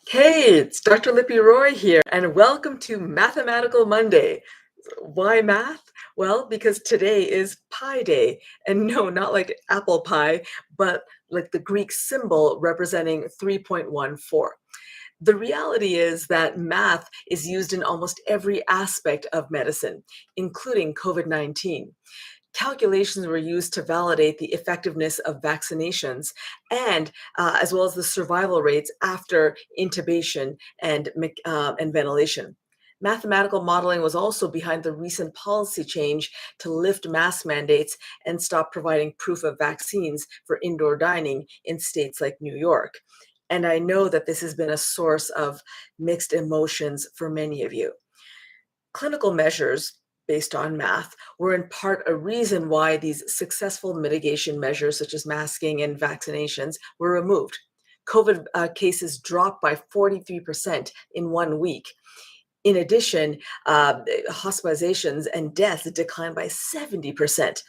Hey, it's Dr. Lippy Roy here, and welcome to Mathematical Monday. Why math? Well, because today is Pi Day, and no, not like apple pie, but like the Greek symbol representing 3.14. The reality is that math is used in almost every aspect of medicine, including COVID-19. Calculations were used to validate the effectiveness of vaccinations and as well as the survival rates after intubation and ventilation. Mathematical modeling was also behind the recent policy change to lift mask mandates and stop providing proof of vaccines for indoor dining in states like New York. And I know that this has been a source of mixed emotions for many of you. Clinical measures based on math were in part a reason why these successful mitigation measures, such as masking and vaccinations, were removed. COVID cases dropped by 43% in 1 week. In addition, hospitalizations and deaths declined by 70%.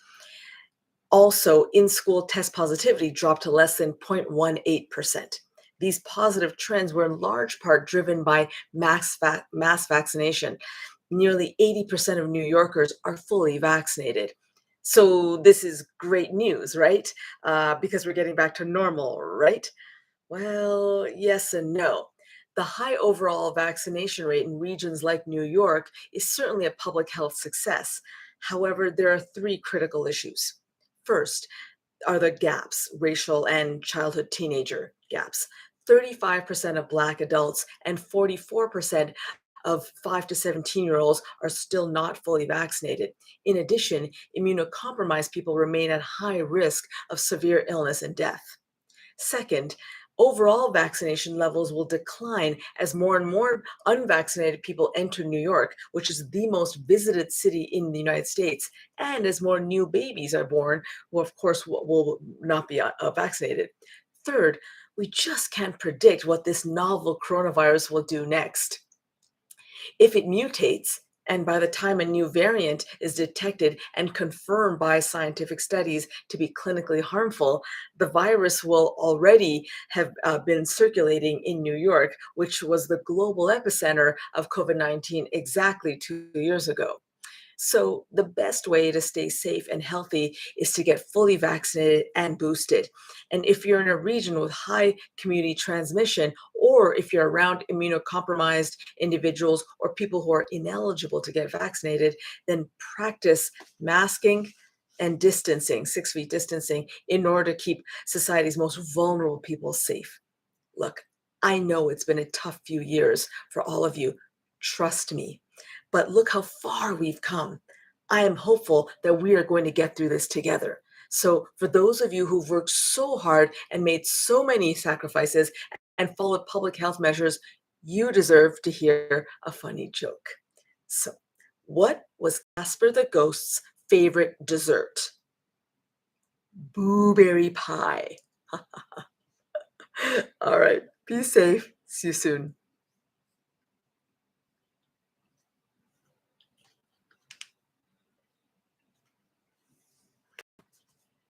Also, in-school test positivity dropped to less than 0.18%. These positive trends were in large part driven by mass vaccination. Nearly 80% of New Yorkers are fully vaccinated. So this is great news, right? Because we're getting back to normal, right? Well, yes and no. The high overall vaccination rate in regions like New York is certainly a public health success. However, there are three critical issues. First are the gaps, racial and childhood teenager gaps. 35% of Black adults and 44% of 5 to 17-year-olds are still not fully vaccinated. In addition, immunocompromised people remain at high risk of severe illness and death. Second, overall vaccination levels will decline as more and more unvaccinated people enter New York, which is the most visited city in the United States, and as more new babies are born, who of course will not be vaccinated. Third, we just can't predict what this novel coronavirus will do next. If it mutates, and by the time a new variant is detected and confirmed by scientific studies to be clinically harmful, the virus will already have been circulating in New York, which was the global epicenter of COVID-19 exactly 2 years ago. So, the best way to stay safe and healthy is to get fully vaccinated and boosted. And if you're in a region with high community transmission, or if you're around immunocompromised individuals or people who are ineligible to get vaccinated, then practice masking and distancing, 6 feet distancing, in order to keep society's most vulnerable people safe. Look, I know it's been a tough few years for all of you. Trust me. But look how far we've come. I am hopeful that we are going to get through this together. So, for those of you who've worked so hard and made so many sacrifices and followed public health measures, you deserve to hear a funny joke. So, what was Casper the Ghost's favorite dessert? Blueberry pie. All right. Be safe. See you soon.